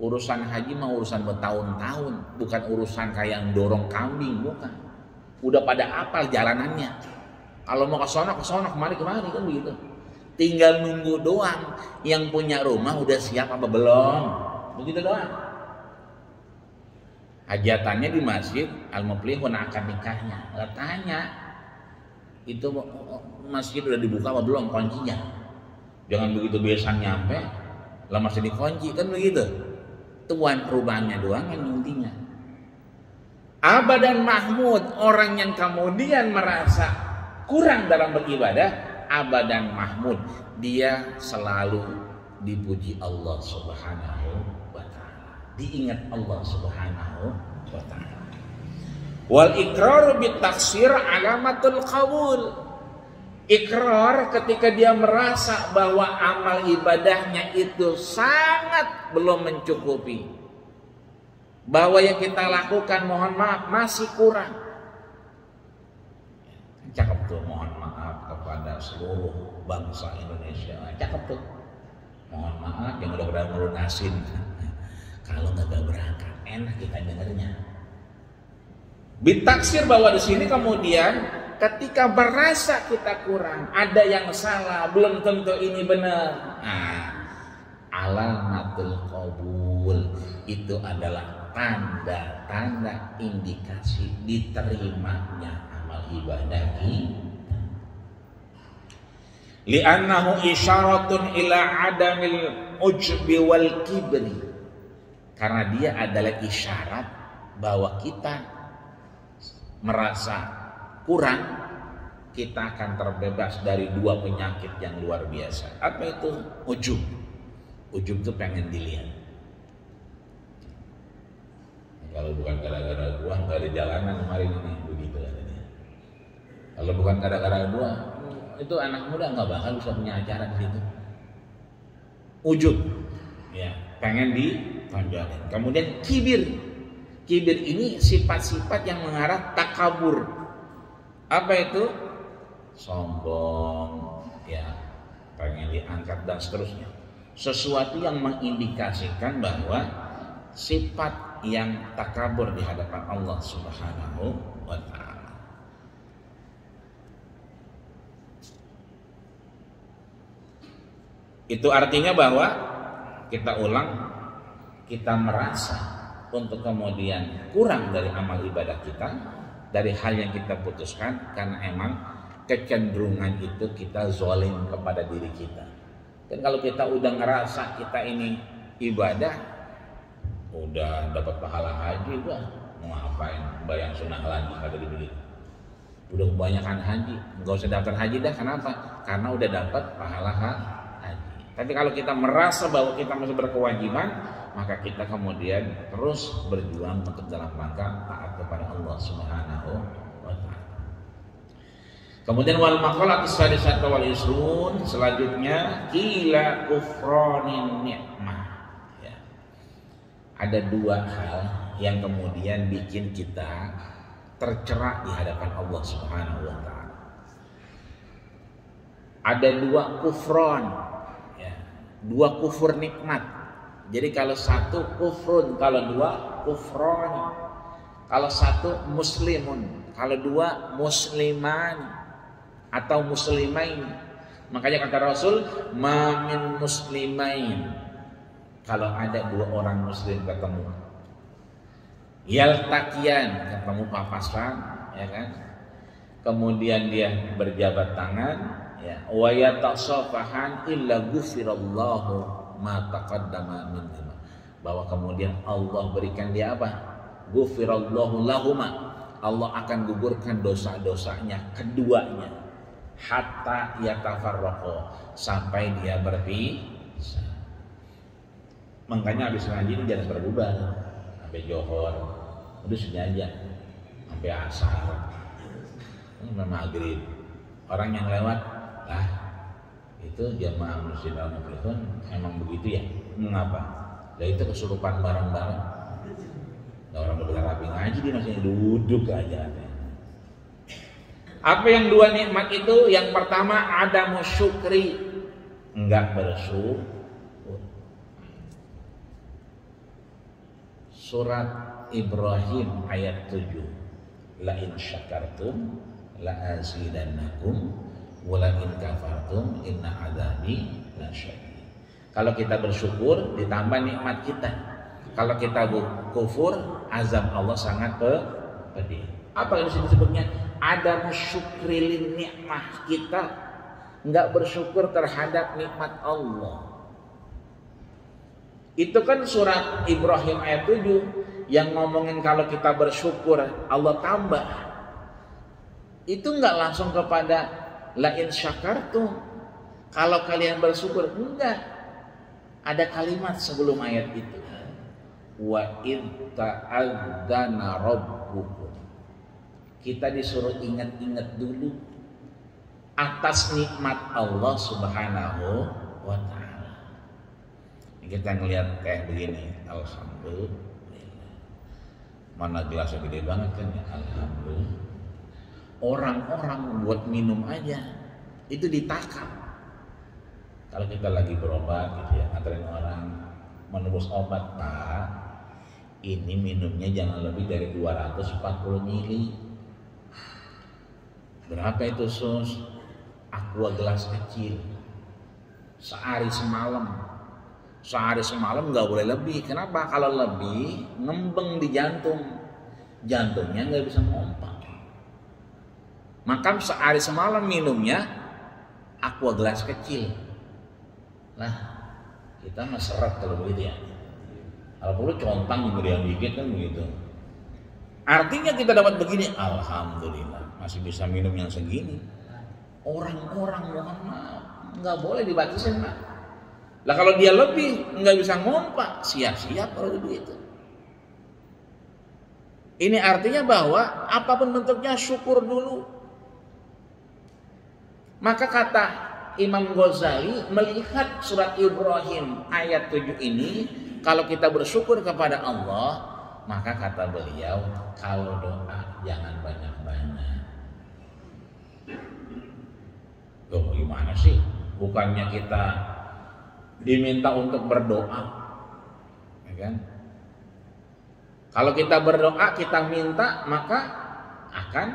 Urusan haji mah urusan bertahun-tahun, bukan urusan kayak dorong kambing, bukan. Udah pada apal jalanannya. Kalau mau ke sono, kemari kan begitu. Tinggal nunggu doang. Yang punya rumah udah siap apa belum? Begitu doang. Hajatannya di masjid Al-Muflihun akan nikahnya. Lah tanya, itu masjid udah dibuka apa belum kuncinya? Jangan begitu biasa nyampe, lah masih dikunci, kan begitu. Tuan perubahannya doang yang intinya. Abadan mahmud, orang yang kemudian merasa kurang dalam beribadah, abadan mahmud, dia selalu dipuji Allah Subhanahu wa ta'ala, diingat Allah Subhanahu wa ta'ala. Wal iqrar bit taksir alamatul qabul. Ikrar ketika dia merasa bahwa amal ibadahnya itu sangat belum mencukupi, bahwa yang kita lakukan mohon maaf masih kurang. Cakep tuh, mohon maaf kepada seluruh bangsa Indonesia. Cakep tuh, mohon maaf yang udah melunasin. Kalau nggak berangkat, enak kita dengarnya. Bitaksir bahwa di sini kemudian ketika merasa kita kurang, ada yang salah, belum tentu ini benar. Alamatul qabul itu adalah tanda-tanda indikasi diterimanya amal ibadah kita. Li'annahu isyaratun ila adamil ujbi wal kibri. Karena dia adalah isyarat bahwa kita merasa kurang, kita akan terbebas dari dua penyakit yang luar biasa. Apa itu? Ujub. Ujub itu pengen dilihat. Kalau bukan gara-gara gua nggak ada jalanan kemarin ini, begitu katanya. Kalau bukan gara-gara gua, itu anak muda nggak bakal bisa punya acara di situ. Ujub, ya, pengen ditonjolin. Kemudian kibir. Kibir ini sifat-sifat yang mengarah takabur. Apa itu? Sombong, ya, pengen diangkat dan seterusnya. Sesuatu yang mengindikasikan bahwa sifat yang takabur di hadapan Allah Subhanahu wa ta'ala. Itu artinya bahwa kita ulang, kita merasa untuk kemudian kurang dari amal ibadah kita, dari hal yang kita putuskan, karena emang kecenderungan itu kita zalim kepada diri kita. Dan kalau kita udah ngerasa kita ini ibadah, udah dapat pahala haji, udah mau ngapain bayang sunnah lagi, kata dia begitu. Udah kebanyakan haji, nggak usah daftar haji dah. Kenapa? Karena udah dapat pahala haji. Tapi kalau kita merasa bahwa kita masih berkewajiban, maka kita kemudian terus berjuang untuk dalam rangka taat kepada Allah Subhanahu wa ta'ala. Kemudian wal maqalatus sadisatu wal isrun, selanjutnya qila kufranin ni'mah. Ya. Ada dua hal yang kemudian bikin kita tercerak di hadapan Allah Subhanahu wa ta'ala. Ada dua kufron, ya, dua kufur nikmat. Jadi kalau satu kufrun, kalau dua kufron. Kalau satu muslimun, kalau dua musliman atau muslimain. Makanya kata Rasul, ma min muslimain. Kalau ada dua orang muslim ketemu, yaltaqiyan, ketemu papasan, ya kan? Kemudian dia berjabat tangan, ya, wa yatasafahan illa ghufirallahu ma taqaddama min dzunub, bahwa kemudian Allah berikan dia apa? Ghufirallahu lahuma, Allah akan gugurkan dosa-dosanya keduanya. hatta yatafarraqu, sampai dia berpisah. Makanya habis ngaji ini jangan berbubar sampai johor, udah sini aja sampai asar, sampai maghrib. Orang yang lewat, lah itu jamaah muslim al-muflihun emang begitu ya? Mengapa? Lah itu kesurupan bareng-bareng. Nah, orang udah rapi ngaji dia masih duduk aja. Apa yang dua nikmat itu? Yang pertama adamu syukri, enggak bersyukur. Surat Ibrahim ayat 7. La in syakartum la azidannakum wa la in kafartum inna adzabi lasyadid. Kalau kita bersyukur ditambah nikmat kita. Kalau kita kufur, azab Allah sangat pedih. Apa yang disebutnya? Ada syukril nikmah, kita enggak bersyukur terhadap nikmat Allah. Itu kan surat Ibrahim ayat 7 yang ngomongin kalau kita bersyukur Allah tambah. Itu enggak langsung kepada la in syakartum, kalau kalian bersyukur, enggak. Ada kalimat sebelum ayat itu. Wa id ta'adzana rabbukum. Kita disuruh ingat-ingat dulu atas nikmat Allah Subhanahu wa ta'ala. Kita ngelihat kayak begini, alhamdulillah. Mana gelasnya gede banget kan ya, alhamdulillah. Orang-orang buat minum aja itu ditakar. Kalau kita lagi berobat gitu ya, nganterin orang menebus obat, Pak, ini minumnya jangan lebih dari 240 mili. Berapa itu sus? Aqua gelas kecil. Sehari semalam nggak boleh lebih. Kenapa? Kalau lebih ngembeng di jantung, jantungnya nggak bisa ngompak. Maka sehari semalam minumnya aqua gelas kecil. Nah, kita mah seret kalau begitu ya. Kalau perlu contang kemudian dikit kan begitu. Artinya kita dapat begini, alhamdulillah masih bisa minum yang segini. Orang-orang mohon maaf nggak boleh dibatasin, Pak. Lah kalau dia lebih nggak bisa ngompak, siap-siap kalau begitu. Ini artinya bahwa apapun bentuknya syukur dulu. Maka kata Imam Ghazali melihat surat Ibrahim ayat 7 ini, kalau kita bersyukur kepada Allah, maka kata beliau, kalau doa jangan banyak-banyak. Loh gimana sih? Bukannya kita diminta untuk berdoa, ya kan? Kalau kita berdoa, kita minta, maka akan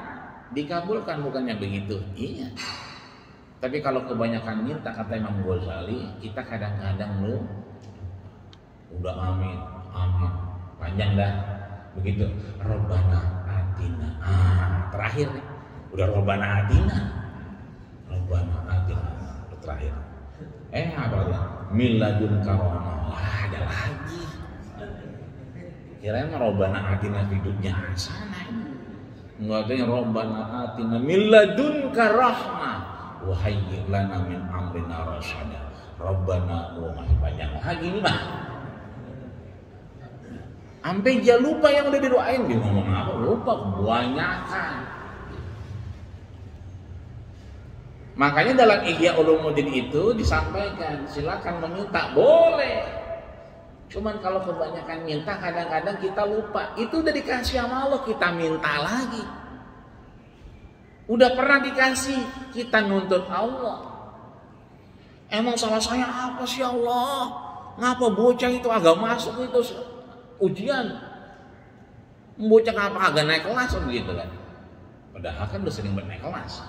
dikabulkan, bukannya begitu? Iya. Tapi kalau kebanyakan minta, kata Imam Ghazali, kita kadang-kadang udah amin, panjang dah, begitu. Robbana atina, terakhir nih, udah Robbana atina, terakhir. Apa dia? Miladun karamah, ada lagi. Kirain Robbana atina fid dunya hasanah. Enggak ada yang Robbana atina miladun karahmah wa hayyi lana min amrina rasyada. Robbana, masih panjang lagi nih mah. Sampai dia lupa yang udah didoain, dia ngomong apa? Lupa, kebanyakan. Makanya dalam Ihya Ulumuddin itu disampaikan, silakan meminta, boleh. Cuman kalau kebanyakan minta, kadang-kadang kita lupa. Itu udah dikasih sama Allah, kita minta lagi. Udah pernah dikasih, kita nuntut Allah. Emang salah saya apa sih Allah? Ngapa bocah itu agak masuk itu ujian? Bocah ngapa agak naik kelas begitu kan? Padahal kan udah sering bernaik kelas.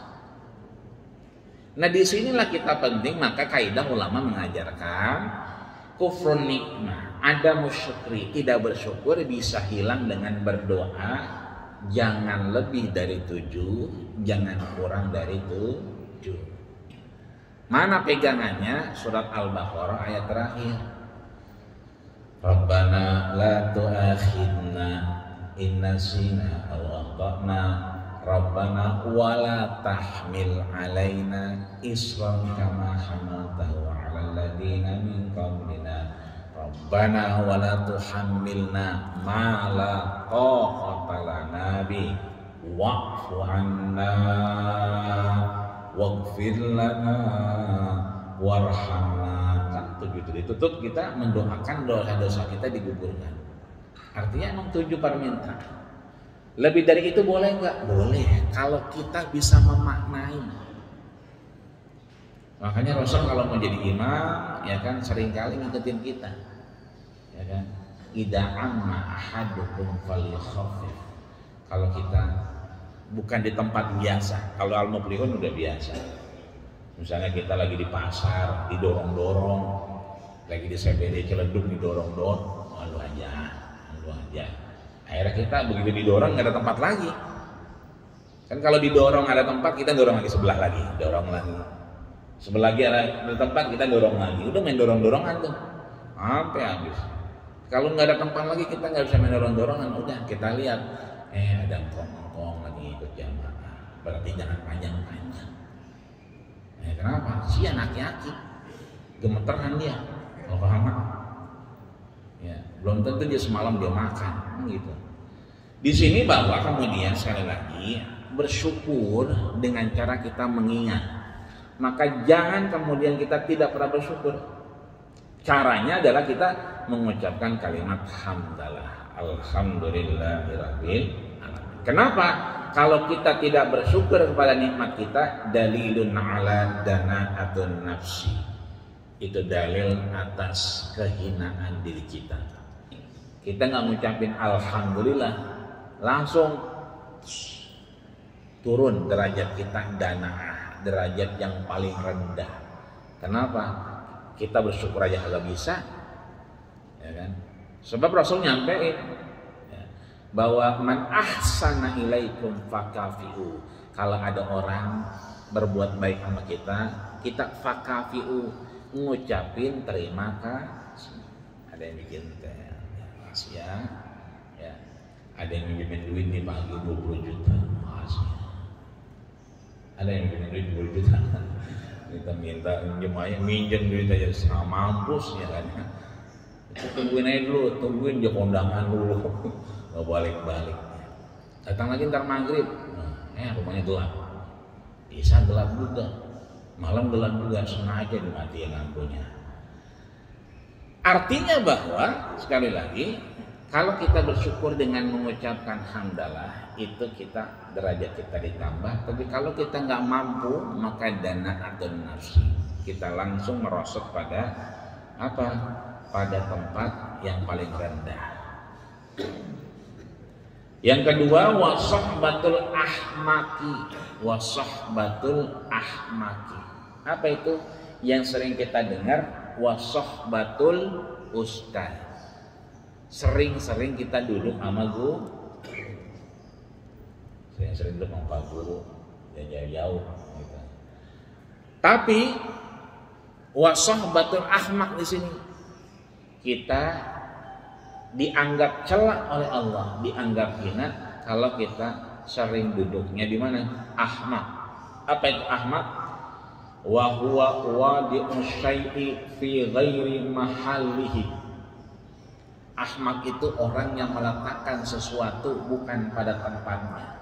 Nah disinilah kita penting, maka kaidah ulama mengajarkan kufrun nikmah, ada musyukri, tidak bersyukur bisa hilang dengan berdoa, jangan lebih dari 7, jangan kurang dari 7. Mana pegangannya? Surat Al-Baqarah ayat terakhir. Rabbana la tu'akhidna in nasina aw akhtana. Rabbana wala tahmil alaina isran kama hamaltahu ala alladziina min qablina Rabbana wala tuhammilna ma la taqata lana bi wa'fu 'anna waghfir lana warhamna. Kan begitu ditutup kita mendoakan dosa-dosa kita digugurkan. Artinya emang 7 permintaan. Lebih dari itu boleh nggak? Boleh, kalau kita bisa memaknai. Makanya Rasul kalau mau jadi imam, ya kan seringkali ngikutin kita, ya kan. Idza amma ahadukum falyakhaffif. Kalau kita bukan di tempat biasa, kalau al-muflihun udah biasa. Misalnya kita lagi di pasar, didorong-dorong, lagi di CBD Ciledug didorong-dorong, malu aja. Akhirnya kita begitu didorong nggak ada tempat lagi. Kan kalau didorong ada tempat, kita dorong lagi sebelah lagi, dorong lagi. Sebelah lagi ada tempat, kita dorong lagi. Udah main dorong-dorongan tuh, sampai habis. Kalau nggak ada tempat lagi, kita nggak bisa main dorong-dorongan. Udah kita lihat, ada ngkong lagi ikut jamaah. Berarti jangan panjang-panjang. Kenapa? Si aki-aki gemeteran dia, kalau paham. Ya, belum tentu dia semalam dia makan, gitu. Di sini bahwa kemudian sekali lagi bersyukur dengan cara kita mengingat. Maka jangan kemudian kita tidak pernah bersyukur. Caranya adalah kita mengucapkan kalimat hamdalah, alhamdulillahirabbil alamin. Kenapa? Kalau kita tidak bersyukur kepada nikmat kita, dalilun ala dana'atun nafsi. Itu dalil atas kehinaan diri kita. Kita nggak ngucapin alhamdulillah, langsung turun derajat kita, dana'ah, derajat yang paling rendah. Kenapa? Kita bersyukur aja agak bisa, ya kan? Sebab Rasul nyampein ya, bahwa man ahsana ilaikum fakafi'u. Kalau ada orang berbuat baik sama kita fakafi'u, ngucapin terima kasih. Ada yang bikin teh makasih ya. Ada yang minjemin duit nih pagi 20 juta, makasih. Ada yang minjemin duit 20 juta, kita minta minjem duit aja sama mampus ya kan. Tungguin aja dulu, tungguin dia kondangan dulu, nggak balik-balik. Datang lagi ntar maghrib, rumahnya gelap, bisa gelap juga. Malam gelap juga, sengaja dimatiin lampunya. Artinya bahwa sekali lagi kalau kita bersyukur dengan mengucapkan hamdalah, itu kita derajat kita ditambah. Tapi kalau kita nggak mampu, maka dana'atun nafsi, kita langsung merosot pada apa? Pada tempat yang paling rendah. Yang kedua, wasahbatul ahmaki. Wasahbatul ahmaki. Apa itu? Yang sering kita dengar, wasahbatul ustaz. Sering-sering kita duduk sama guru. Sering duduk sama Pak Guru, jauh-jauh gitu. Tapi wasahbatul ahmak di sini kita dianggap celak oleh Allah, dianggap hina kalau kita sering duduknya di mana? Ahmak. Apa itu ahmak? Wa huwa wadi'u syai'i fi ghairi mahallihi. Ahmak itu orang yang meletakkan sesuatu bukan pada tempatnya.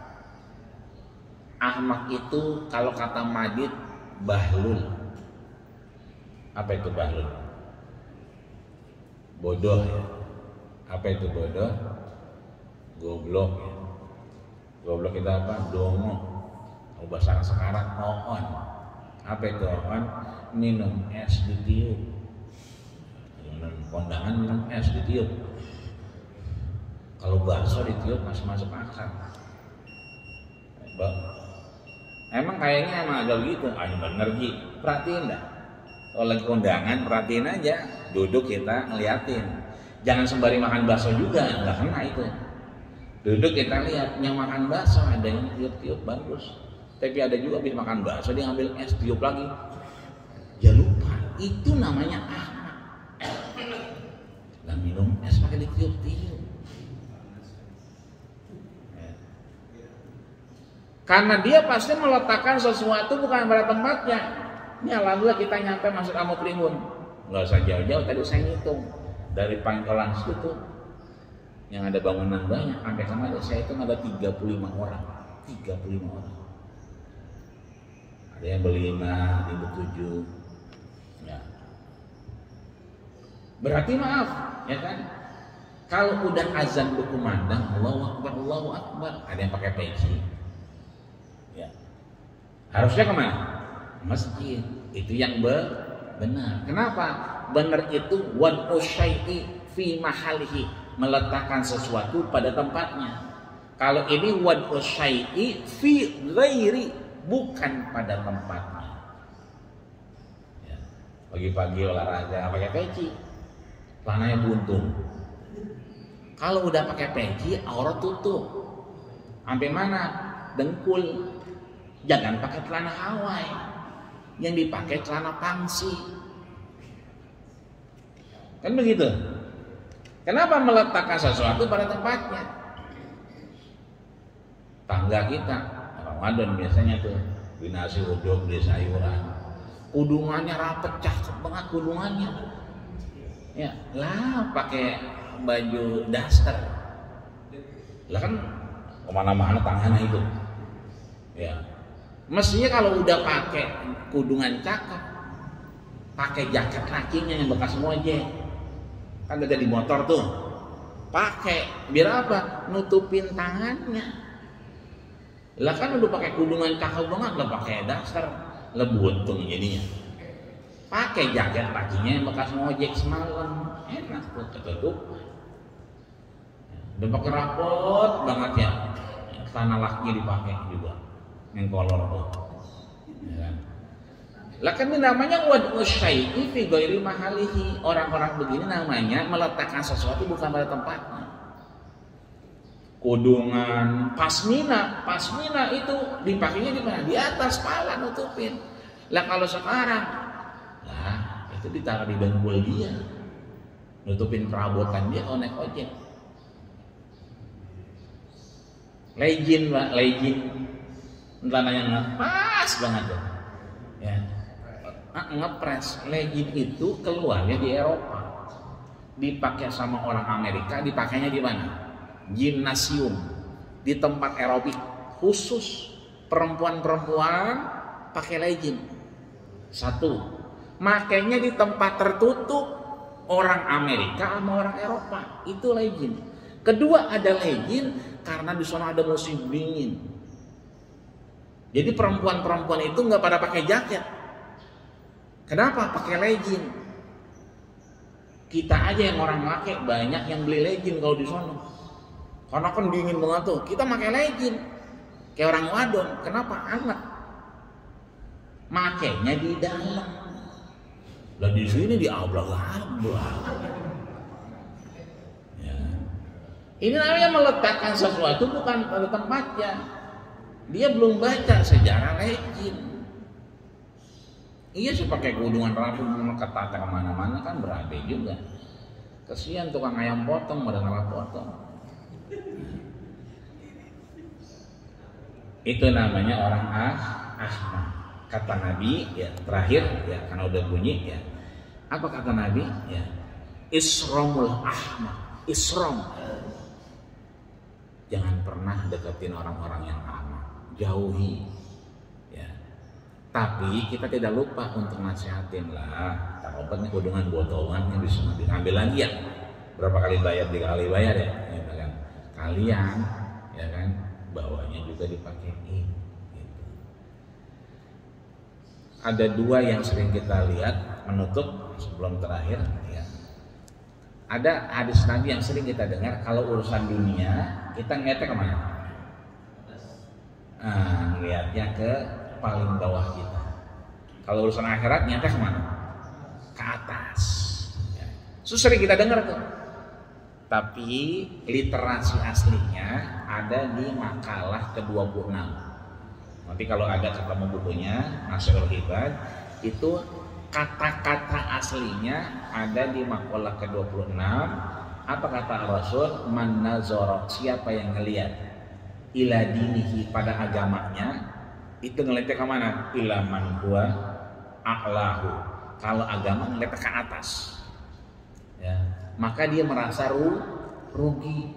Ahmak itu kalau kata Madid bahlul. Apa itu bahlul? Bodoh ya. Apa itu bodoh? Goblok ya. Goblok itu apa? Dongo. Bahasa sekarang oon. Apa itu oon? Minum es ditiup. Minum kondangan minum es ditiup. Kalau bakso ditiup masih masuk akal. Emang kayaknya emang agak gitu. Bener Ji. Perhatiin dah. Kalau lagi kondangan perhatiin aja. Duduk kita ngeliatin. Jangan sembari makan bakso juga, nggak kena itu. Duduk kita lihat, yang makan bakso ada yang tiup-tiup bagus. Tapi ada juga habis makan bakso dia ngambil es tiup lagi. Ya lupa, itu namanya ahmak. Lah minum es pakai ditiup-tiup. Karena dia pasti meletakkan sesuatu bukan pada tempatnya. Ini alhamdulillah kita nyampe Masjid Al Muprimun. Nggak usah jauh-jauh, tadi saya ngitung dari Pancolan situ yang ada bangunan banyak, sampai sama saya itu ada 35 orang. 35 orang. Ada yang berlima, ada 7. Ya. Berarti maaf, ya kan? Kalau udah azan berkumandang, Allahu Akbar, Allahu Akbar, ada yang pakai peci. Ya. Harusnya kemana? Masjid. Itu yang benar. Kenapa? Benar itu wad'u syai'i fi mahalihi, meletakkan sesuatu pada tempatnya. Kalau ini wad'u syai'i fi ghairi, bukan pada tempatnya. Ya. Pagi-pagi olahraga pakai peci, celananya buntung. Kalau udah pakai peci, aurat tutup. Sampai mana? Dengkul. Jangan pakai celana Hawaii. Yang dipakai celana pangsi. Kan begitu. Kenapa meletakkan sesuatu pada tempatnya? Tangga kita, Ramadan biasanya tuh, beli nasi uduk, beli sayuran. Kudungannya rapet, cakep banget kudungannya. Ya, lah pakai baju daster. Lah kan kemana-mana tangannya itu. Ya. Mestinya kalau udah pakai kudungan cakep, pakai jaket kakinya yang bekas mojek, kan ada di motor tuh, pakai biar apa? Nutupin tangannya. Lah kan udah pakai kudungan cakep banget, lah pakai daster, lah buntung jadinya. Pakai jaket kakinya yang bekas mojek semalam, enak tuh ketutup. Udah pakai rapot banget ya, celana laki dipakai juga. Yang kolor tuh, ya kan? Lah kan ini namanya wad'u syai'i fi ghairi mahalihi. Orang-orang begini namanya meletakkan sesuatu bukan pada tempatnya. Kudungan, pasmina itu dipakainya di mana? Di atas kepala nutupin. Lah kalau sekarang, lah itu ditaruh di dengkul dia, nutupin perabotan dia kalau naik ojek. Legend, Pak, legend. Celananya ngepas banget tuh, ya. Ngepres. Legend itu keluarnya di Eropa, dipakai sama orang Amerika, dipakainya di mana? Gimnasium, di tempat aerobik khusus perempuan-perempuan pakai legend. Satu, makainya di tempat tertutup orang Amerika sama orang Eropa, itu legend. Kedua, ada legend karena di sana ada musim dingin. Jadi perempuan-perempuan itu nggak pada pakai jaket. Kenapa? Pakai legging. Kita aja yang orang pakai, banyak yang beli legging kalau di sana. Karena kan dingin banget tuh. Kita pakai legging. Kayak orang wadon. Kenapa? Hangat. Makainya di dalam. Lah di sini di ablag-ablag. Ya. Ini namanya meletakkan sesuatu bukan pada tempatnya. Dia belum baca sejarah legend. Iya sih pakai kudungan rambut ketata kemana-mana kan berabe juga. Kesian tukang ayam potong pada ngalah potong. Itu namanya orang ahmak. Kata Nabi ya terakhir ya karena udah bunyi ya. Apa kata Nabi ya? Isramul ahmak. Isram. Jangan pernah deketin orang-orang yang ahmak. Jauhi ya. Tapi kita tidak lupa untuk nasihatin lah. Tak obatnya kudungan botolan yang bisa diambil lagi ya. Berapa kali bayar? 3 kali bayar ya, gitu kan. Kalian ya kan bawahnya juga dipakein gitu. Ada 2 yang sering kita lihat menutup sebelum terakhir ya. Ada hadis Nabi yang sering kita dengar, kalau urusan dunia kita ngetek kemana? Ngeliatnya ke paling bawah kita. Kalau urusan akhirat nyata kemana? Ke atas ya. Sering kita dengar tuh. Tapi literasi aslinya ada di makalah ke-26. Nanti kalau ada ketemu bukunya Nasyirul Hibad, itu kata-kata aslinya ada di makalah ke-26. Apa kata Rasul? Man nazara, siapa yang ngelihat. ila dinihi, pada agamanya, itu ngeliatnya ke mana? Ila man huwa a'lahu. Kalau agama ngeliatnya ke atas, ya, maka dia merasa rugi.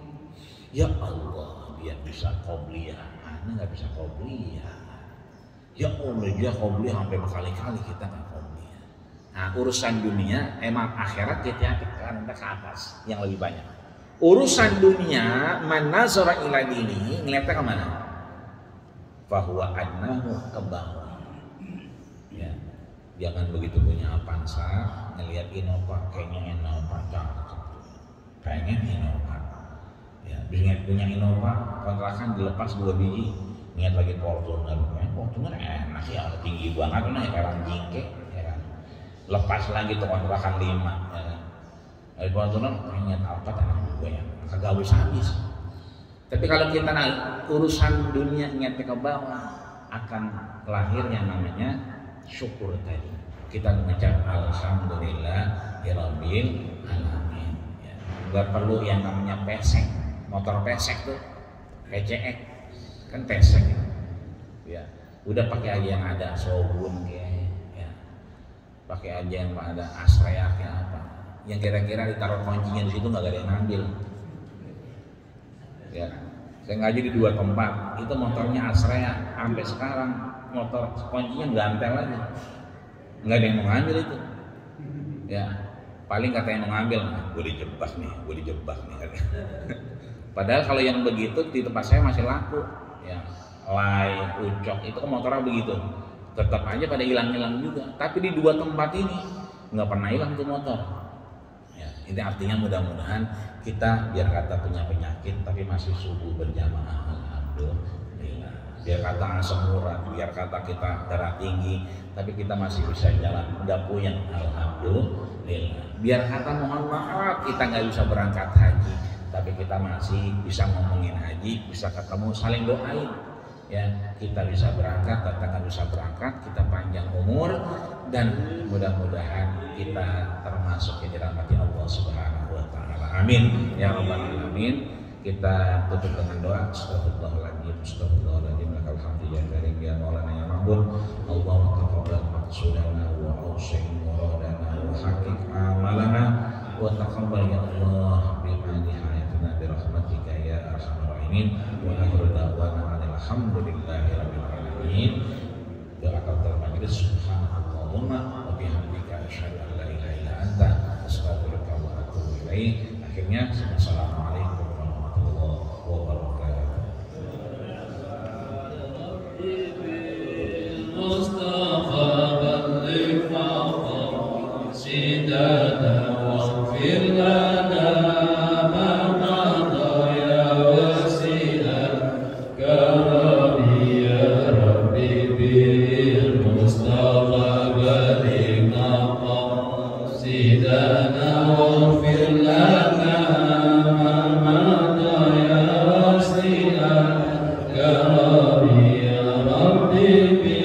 Ya Allah, dia bisa qobliyah, ana nggak bisa qobliyah. Ya Allah, dia qobliyah sampai berkali-kali, kita nggak qobliyah. Nah, urusan dunia, emang akhirat hati-hati kan ke atas yang lebih banyak. Urusan dunia, man nazara ila dini, ngeliatnya ke mana? Bahwa adnahu, ke bawah. Ya, jangan begitu punya Avanza, ngelihat Innova, kayaknya Innova cakep, pengen Innova. Ya, bisa punya Innova, kontrakan dilepas 2 biji, niat lagi Fortuner, Fortuner enak ya, tinggi banget, nah orang jingke, ya kan. Lepas lagi tuh kontrakan 5, ya kan. Dari Fortuner, niat Alphard enak juga ya, kagak habis. Tapi kalau kita urusan dunia niatnya ke bawah, akan lahir yang namanya syukur tadi. Kita mengucap alhamdulillah rabbil alamin. Ya. Gak perlu yang namanya pesek, motor pesek tuh, PCX kan pesek. Ya, udah pakai aja yang ada Shogun kayak, ya. Pakai aja yang ada Astrea kayak apa. Yang kira-kira ditaruh kuncinya di situ nggak ada yang ngambil. Ya, saya ngaji di 2 tempat, itu motornya Astrea, sampai sekarang motor kuncinya gantel aja, nggak ada yang mau ngambil itu. Ya, paling kata yang mau ngambil, gue dijebak nih. Padahal kalau yang begitu di tempat saya masih laku, ya, Lai, Ucok itu kan motornya begitu, tetap aja pada hilang-hilang juga. Tapi di 2 tempat ini nggak pernah hilang tuh motor. Ya, ini artinya mudah-mudahan kita biar kata punya penyakit tapi masih subuh berjamaah, alhamdulillah. Biar kata asam urat, biar kata kita darah tinggi tapi kita masih bisa jalan, nggak puyeng, alhamdulillah. Biar kata mohon maaf kita nggak bisa berangkat haji tapi kita masih bisa ngomongin haji, bisa ketemu, saling doain. Ya, kita bisa berangkat, kita nggak bisa berangkat, kita panjang umur dan mudah-mudahan kita termasuk yang dirahmati Allah Subhanahu wa taala. Amin ya rabbal alamin. Kita tutup dengan doa. Astagfirullahaladzim, astagfirullahaladzim, lakal hamdu ya karim ya maulana ya ma'bud. Allahumma taqabbal maqsudana wa awsi' muradana wa haqiq amalana wa taqabbal ya Allah bima nihayatina bi rahmatika ya arhamar rahimin. Wa akhiru da'wana alhamdulillahi rabbil alamin. Doa kafaratul majlis. Subhanallahumma wa bihamdika asyhadu an la ilaha illa anta astaghfiruka wa atubu ilaik. Akhirnya, assalamualaikum warahmatullahi wabarakatuh. Mustafa balligh maqasidana waghfir lana ma madha ya wasi'al karami ya rabbi bil Mustafa balligh maqasidana waghfir lana ma madha ya wasi'al karami ya rabbi bil